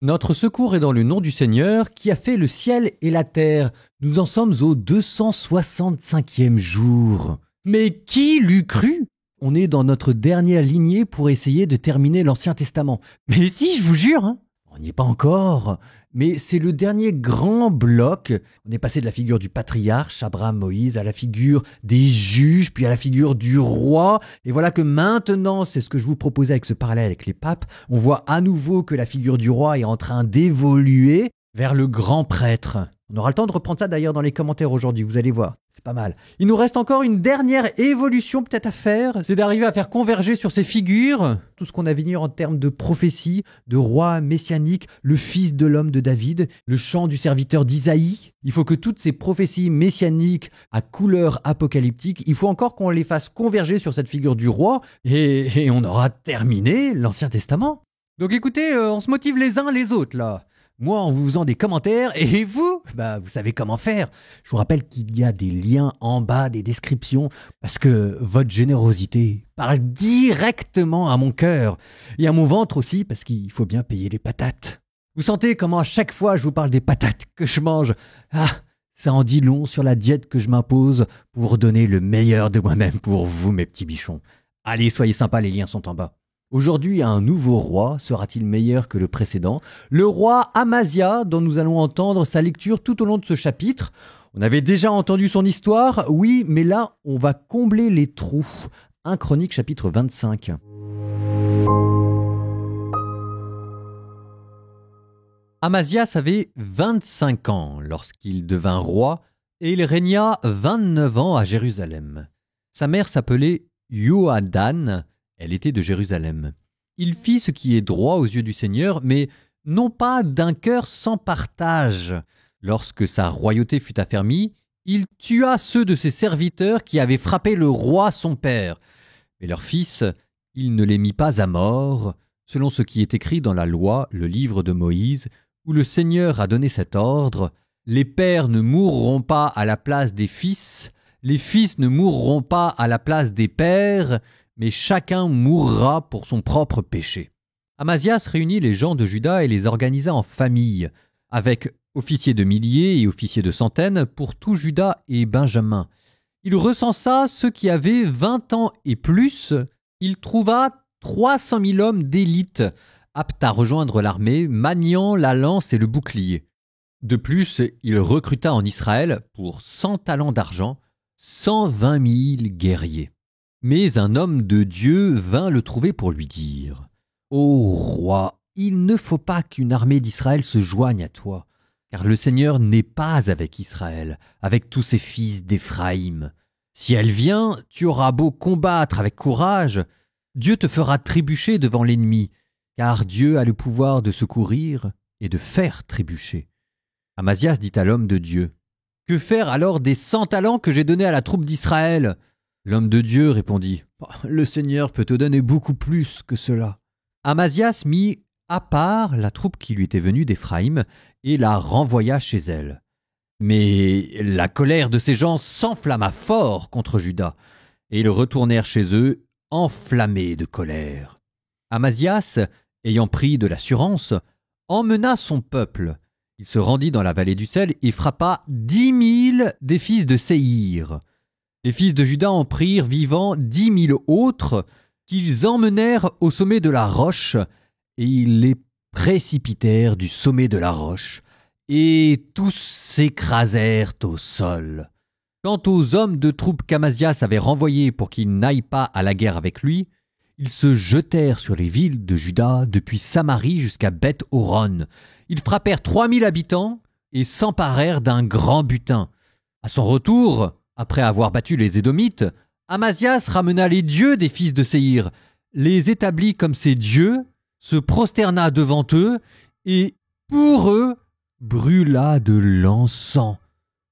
Notre secours est dans le nom du Seigneur qui a fait le ciel et la terre. Nous en sommes au 265e jour. Mais qui l'eût cru? On est dans notre dernière lignée pour essayer de terminer l'Ancien Testament. Mais si, je vous jure, on n'y est pas encore. Mais c'est le dernier grand bloc. On est passé de la figure du patriarche, Abraham, Moïse, à la figure des juges, puis à la figure du roi. Et voilà que maintenant, c'est ce que je vous proposais avec ce parallèle avec les papes, on voit à nouveau que la figure du roi est en train d'évoluer vers le grand prêtre. On aura le temps de reprendre ça d'ailleurs dans les commentaires aujourd'hui, vous allez voir, c'est pas mal. Il nous reste encore une dernière évolution peut-être à faire, c'est d'arriver à faire converger sur ces figures tout ce qu'on a vu en termes de prophétie, de roi messianique, le fils de l'homme de David, le chant du serviteur d'Isaïe. Il faut que toutes ces prophéties messianiques à couleur apocalyptique, il faut encore qu'on les fasse converger sur cette figure du roi et on aura terminé l'Ancien Testament. Donc écoutez, on se motive les uns les autres là. Moi en vous faisant des commentaires, et vous, vous savez comment faire. Je vous rappelle qu'il y a des liens en bas, des descriptions, parce que votre générosité parle directement à mon cœur, et à mon ventre aussi, parce qu'il faut bien payer les patates. Vous sentez comment à chaque fois je vous parle des patates que je mange, ça en dit long sur la diète que je m'impose pour donner le meilleur de moi-même pour vous mes petits bichons. Allez, soyez sympas, les liens sont en bas. Aujourd'hui, un nouveau roi sera-t-il meilleur que le précédent? Le roi Amazia, dont nous allons entendre sa lecture tout au long de ce chapitre. On avait déjà entendu son histoire, oui, mais là, on va combler les trous. 1 Chronique chapitre 25. Amasias avait 25 ans lorsqu'il devint roi et il régna 29 ans à Jérusalem. Sa mère s'appelait Yohadan. Elle était de Jérusalem. Il fit ce qui est droit aux yeux du Seigneur, mais non pas d'un cœur sans partage. Lorsque sa royauté fut affermie, il tua ceux de ses serviteurs qui avaient frappé le roi son père. Mais leurs fils, il ne les mit pas à mort, selon ce qui est écrit dans la loi, le livre de Moïse, où le Seigneur a donné cet ordre. Les pères ne mourront pas à la place des fils, les fils ne mourront pas à la place des pères, mais chacun mourra pour son propre péché. Amasias réunit les gens de Juda et les organisa en famille, avec officiers de milliers et officiers de centaines pour tout Juda et Benjamin. Il recensa ceux qui avaient 20 ans et plus. Il trouva 300 000 hommes d'élite, aptes à rejoindre l'armée, maniant la lance et le bouclier. De plus, il recruta en Israël, pour 100 talents d'argent, 120 000 guerriers. Mais un homme de Dieu vint le trouver pour lui dire « Ô roi, il ne faut pas qu'une armée d'Israël se joigne à toi, car le Seigneur n'est pas avec Israël, avec tous ses fils d'Éphraïm. Si elle vient, tu auras beau combattre avec courage, Dieu te fera trébucher devant l'ennemi, car Dieu a le pouvoir de secourir et de faire trébucher. » Amasias dit à l'homme de Dieu « Que faire alors des 100 talents que j'ai donnés à la troupe d'Israël ?» L'homme de Dieu répondit « Le Seigneur peut te donner beaucoup plus que cela. » Amasias mit à part la troupe qui lui était venue d'Éphraïm et la renvoya chez elle. Mais la colère de ces gens s'enflamma fort contre Juda, et ils retournèrent chez eux enflammés de colère. Amasias, ayant pris de l'assurance, emmena son peuple. Il se rendit dans la vallée du sel et frappa 10 000 des fils de Séhir. Les fils de Juda en prirent vivants 10 000 autres, qu'ils emmenèrent au sommet de la roche, et ils les précipitèrent du sommet de la roche, et tous s'écrasèrent au sol. Quant aux hommes de troupes qu'Amasias avait renvoyés pour qu'ils n'aillent pas à la guerre avec lui, ils se jetèrent sur les villes de Juda depuis Samarie jusqu'à Beth-Horon. Ils frappèrent 3000 habitants et s'emparèrent d'un grand butin. À son retour, après avoir battu les Édomites, Amasias ramena les dieux des fils de Séhir, les établit comme ses dieux, se prosterna devant eux, et pour eux brûla de l'encens.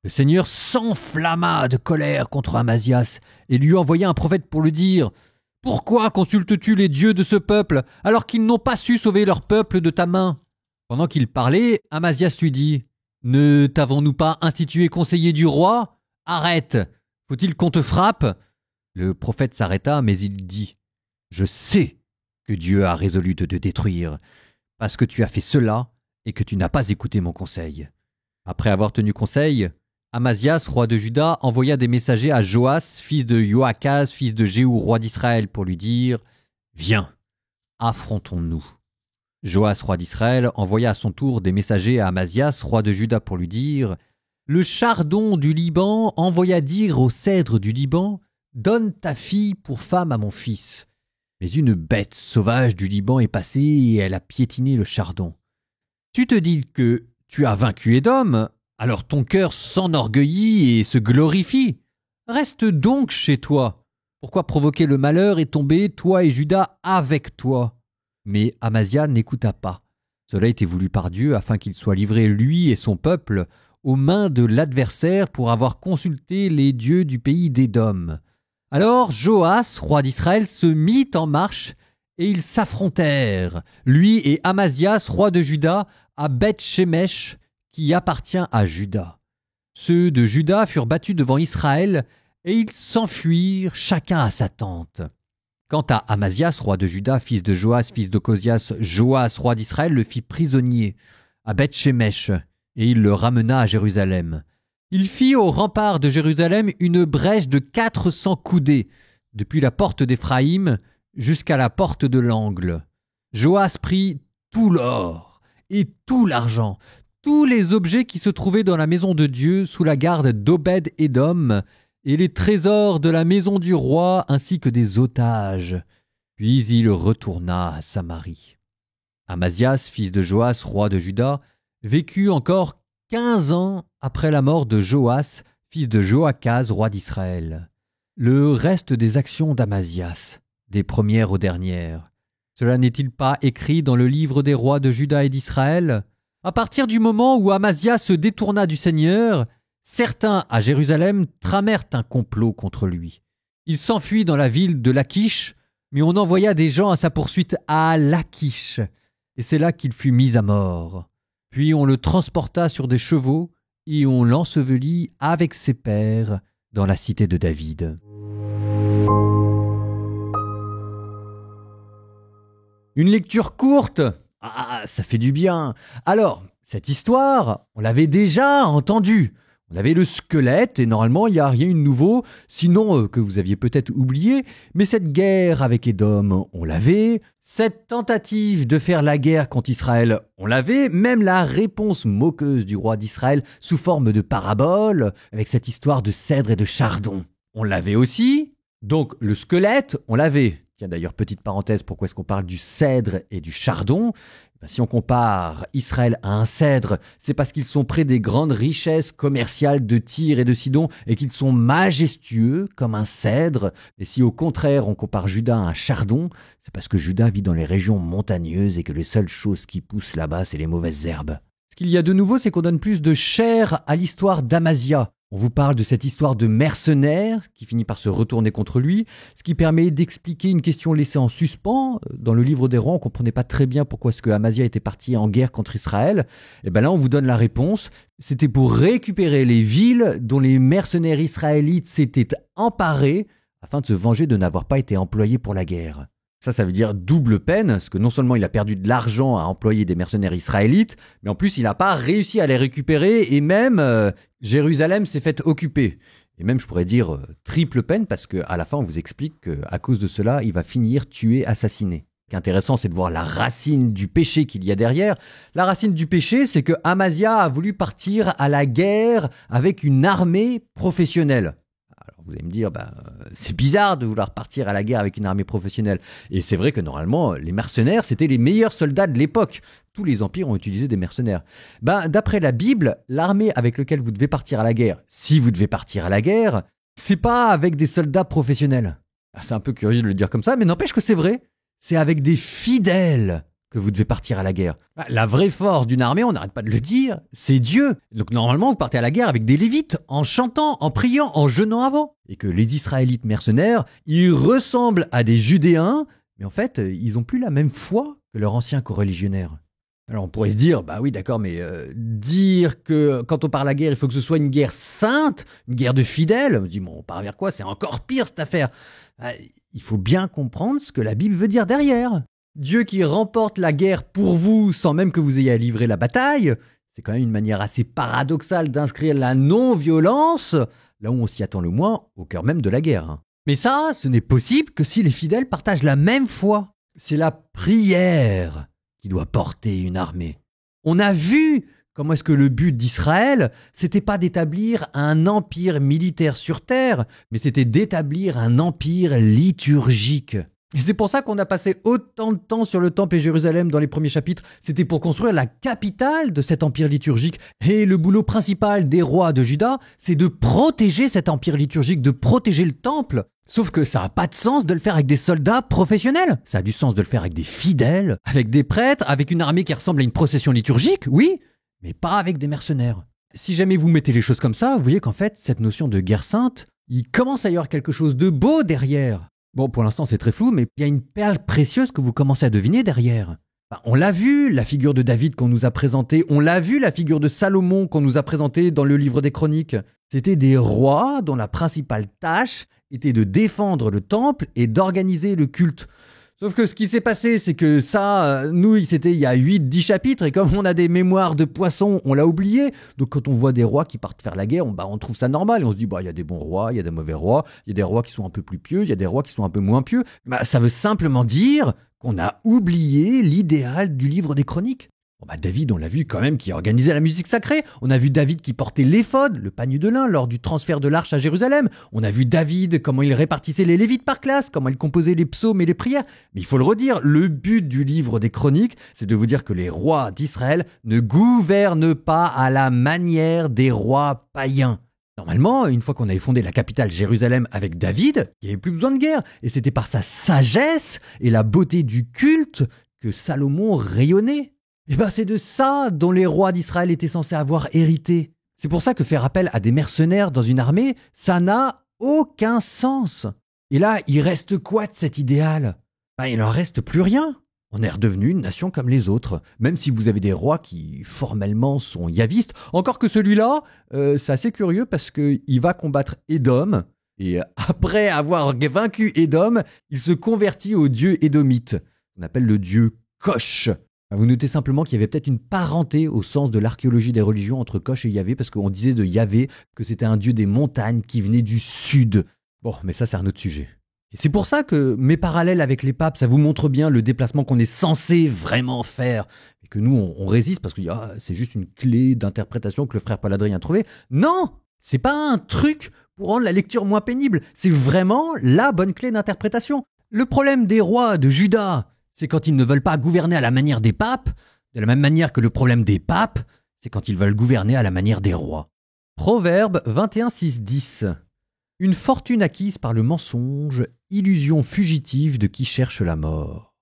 Le Seigneur s'enflamma de colère contre Amasias et lui envoya un prophète pour lui dire « Pourquoi consultes-tu les dieux de ce peuple alors qu'ils n'ont pas su sauver leur peuple de ta main ?» Pendant qu'il parlait, Amasias lui dit « Ne t'avons-nous pas institué conseiller du roi ? Arrête! Faut-il qu'on te frappe ?» Le prophète s'arrêta, mais il dit « Je sais que Dieu a résolu de te détruire, parce que tu as fait cela et que tu n'as pas écouté mon conseil. » Après avoir tenu conseil, Amazias, roi de Juda, envoya des messagers à Joas, fils de Joachaz, fils de Jéhu, roi d'Israël, pour lui dire « Viens, affrontons-nous. » Joas, roi d'Israël, envoya à son tour des messagers à Amazias, roi de Juda, pour lui dire « Le chardon du Liban envoya dire au cèdre du Liban « Donne ta fille pour femme à mon fils. » Mais une bête sauvage du Liban est passée et elle a piétiné le chardon. Tu te dis que tu as vaincu Édom, alors ton cœur s'enorgueillit et se glorifie. Reste donc chez toi. Pourquoi provoquer le malheur et tomber, toi et Juda, avec toi ? Mais Amazia n'écouta pas. Cela était voulu par Dieu afin qu'il soit livré, lui et son peuple, aux mains de l'adversaire pour avoir consulté les dieux du pays d'Édom. Alors Joas, roi d'Israël, se mit en marche et ils s'affrontèrent, lui et Amazias, roi de Juda, à Beth-Shemesh, qui appartient à Juda. Ceux de Juda furent battus devant Israël et ils s'enfuirent chacun à sa tente. Quant à Amazias, roi de Juda, fils de Joas, fils d'Ocosias, Joas, roi d'Israël, le fit prisonnier à Beth-Shemesh et il le ramena à Jérusalem. Il fit au rempart de Jérusalem une brèche de 400 coudées, depuis la porte d'Éphraïm jusqu'à la porte de l'angle. Joas prit tout l'or et tout l'argent, tous les objets qui se trouvaient dans la maison de Dieu sous la garde d'Obed-Édom, et les trésors de la maison du roi ainsi que des otages. Puis il retourna à Samarie. Amazias, fils de Joas, roi de Juda, vécut encore 15 ans après la mort de Joas, fils de Joachaz, roi d'Israël. Le reste des actions d'Amazias, des premières aux dernières, cela n'est-il pas écrit dans le livre des rois de Juda et d'Israël ? À partir du moment où Amazias se détourna du Seigneur, certains à Jérusalem tramèrent un complot contre lui. Il s'enfuit dans la ville de Lachish, mais on envoya des gens à sa poursuite à Lachish, et c'est là qu'il fut mis à mort. Puis on le transporta sur des chevaux et on l'ensevelit avec ses pères dans la cité de David. Une lecture courte ? Ah, ça fait du bien. Alors, cette histoire, on l'avait déjà entendue. On avait le squelette et normalement il n'y a rien de nouveau, sinon que vous aviez peut-être oublié, mais cette guerre avec Édom, on l'avait, cette tentative de faire la guerre contre Israël, on l'avait, même la réponse moqueuse du roi d'Israël sous forme de parabole, avec cette histoire de cèdre et de chardon, on l'avait aussi. Donc le squelette, on l'avait. Tiens d'ailleurs, petite parenthèse, pourquoi est-ce qu'on parle du cèdre et du chardon ? Si on compare Israël à un cèdre, c'est parce qu'ils sont près des grandes richesses commerciales de Tyr et de Sidon et qu'ils sont majestueux comme un cèdre. Et si au contraire on compare Juda à un chardon, c'est parce que Juda vit dans les régions montagneuses et que les seules choses qui poussent là-bas, c'est les mauvaises herbes. Ce qu'il y a de nouveau, c'est qu'on donne plus de chair à l'histoire d'Amazia. On vous parle de cette histoire de mercenaire qui finit par se retourner contre lui, ce qui permet d'expliquer une question laissée en suspens. Dans le livre des rois, on ne comprenait pas très bien pourquoi est-ce que Amazia était parti en guerre contre Israël. Et bien là, on vous donne la réponse. C'était pour récupérer les villes dont les mercenaires israélites s'étaient emparés afin de se venger de n'avoir pas été employés pour la guerre. Ça veut dire double peine, parce que non seulement il a perdu de l'argent à employer des mercenaires israélites, mais en plus il n'a pas réussi à les récupérer et même Jérusalem s'est fait occuper. Et même je pourrais dire triple peine, parce qu'à la fin on vous explique qu'à cause de cela, il va finir tué, assassiné. Ce qui est intéressant, c'est de voir la racine du péché qu'il y a derrière. La racine du péché, c'est que Amazia a voulu partir à la guerre avec une armée professionnelle. Alors vous allez me dire, c'est bizarre de vouloir partir à la guerre avec une armée professionnelle. Et c'est vrai que normalement, les mercenaires, c'était les meilleurs soldats de l'époque. Tous les empires ont utilisé des mercenaires. D'après la Bible, l'armée avec laquelle vous devez partir à la guerre, si vous devez partir à la guerre, c'est pas avec des soldats professionnels. C'est un peu curieux de le dire comme ça, mais n'empêche que c'est vrai. C'est avec des fidèles que vous devez partir à la guerre. La vraie force d'une armée, on n'arrête pas de le dire, c'est Dieu. Donc normalement, vous partez à la guerre avec des Lévites, en chantant, en priant, en jeûnant avant. Et que les Israélites mercenaires, ils ressemblent à des Judéens, mais en fait, ils n'ont plus la même foi que leurs anciens coreligionnaires. Alors on pourrait se dire, oui d'accord, mais dire que quand on part à la guerre, il faut que ce soit une guerre sainte, une guerre de fidèles, on dit, on part vers quoi ? C'est encore pire cette affaire. Il faut bien comprendre ce que la Bible veut dire derrière. Dieu qui remporte la guerre pour vous sans même que vous ayez à livrer la bataille, c'est quand même une manière assez paradoxale d'inscrire la non-violence là où on s'y attend le moins, au cœur même de la guerre. Mais ça, ce n'est possible que si les fidèles partagent la même foi. C'est la prière qui doit porter une armée. On a vu comment est-ce que le but d'Israël, c'était pas d'établir un empire militaire sur terre, mais c'était d'établir un empire liturgique. Et c'est pour ça qu'on a passé autant de temps sur le temple et Jérusalem dans les premiers chapitres. C'était pour construire la capitale de cet empire liturgique. Et le boulot principal des rois de Juda, c'est de protéger cet empire liturgique, de protéger le temple. Sauf que ça n'a pas de sens de le faire avec des soldats professionnels. Ça a du sens de le faire avec des fidèles, avec des prêtres, avec une armée qui ressemble à une procession liturgique, oui, mais pas avec des mercenaires. Si jamais vous mettez les choses comme ça, vous voyez qu'en fait, cette notion de guerre sainte, il commence à y avoir quelque chose de beau derrière. Bon, pour l'instant, c'est très flou, mais il y a une perle précieuse que vous commencez à deviner derrière. On l'a vu, la figure de David qu'on nous a présentée. On l'a vu, la figure de Salomon qu'on nous a présentée dans le livre des Chroniques. C'était des rois dont la principale tâche était de défendre le temple et d'organiser le culte. Sauf que ce qui s'est passé, c'est que ça, nous, c'était il y a 8-10 chapitres, et comme on a des mémoires de poissons, on l'a oublié. Donc quand on voit des rois qui partent faire la guerre, on trouve ça normal, et on se dit, il y a des bons rois, il y a des mauvais rois, il y a des rois qui sont un peu plus pieux, il y a des rois qui sont un peu moins pieux. Ça veut simplement dire qu'on a oublié l'idéal du livre des Chroniques. David, on l'a vu quand même qui organisait la musique sacrée. On a vu David qui portait l'éphod, le pagne de lin, lors du transfert de l'arche à Jérusalem. On a vu David, comment il répartissait les Lévites par classe, comment il composait les psaumes et les prières. Mais il faut le redire, le but du livre des Chroniques, c'est de vous dire que les rois d'Israël ne gouvernent pas à la manière des rois païens. Normalement, une fois qu'on avait fondé la capitale Jérusalem avec David, il n'y avait plus besoin de guerre. Et c'était par sa sagesse et la beauté du culte que Salomon rayonnait. C'est de ça dont les rois d'Israël étaient censés avoir hérité. C'est pour ça que faire appel à des mercenaires dans une armée, ça n'a aucun sens. Et là, il reste quoi de cet idéal ? Il n'en reste plus rien. On est redevenu une nation comme les autres, même si vous avez des rois qui, formellement, sont yavistes. Encore que celui-là, c'est assez curieux parce qu'il va combattre Édom, et après avoir vaincu Édom, il se convertit au dieu édomite, qu'on appelle le dieu Kosh. Vous notez simplement qu'il y avait peut-être une parenté au sens de l'archéologie des religions entre Kosh et Yahvé, parce qu'on disait de Yahvé que c'était un dieu des montagnes qui venait du sud. Bon, mais ça c'est un autre sujet. Et c'est pour ça que mes parallèles avec les papes, ça vous montre bien le déplacement qu'on est censé vraiment faire. Et que nous, on résiste parce que c'est juste une clé d'interprétation que le frère Paladrien a trouvée. Non, c'est pas un truc pour rendre la lecture moins pénible. C'est vraiment la bonne clé d'interprétation. Le problème des rois de Juda, c'est quand ils ne veulent pas gouverner à la manière des papes, de la même manière que le problème des papes, c'est quand ils veulent gouverner à la manière des rois. Proverbe 21:6-10. Une fortune acquise par le mensonge, illusion fugitive de qui cherche la mort.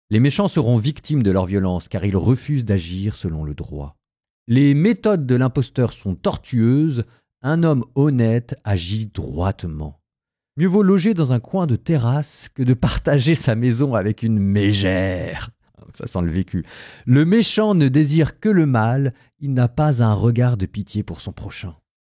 Les méchants seront victimes de leur violence car ils refusent d'agir selon le droit. Les méthodes de l'imposteur sont tortueuses, un homme honnête agit droitement. Mieux vaut loger dans un coin de terrasse que de partager sa maison avec une mégère. Ça sent le vécu. Le méchant ne désire que le mal, il n'a pas un regard de pitié pour son prochain.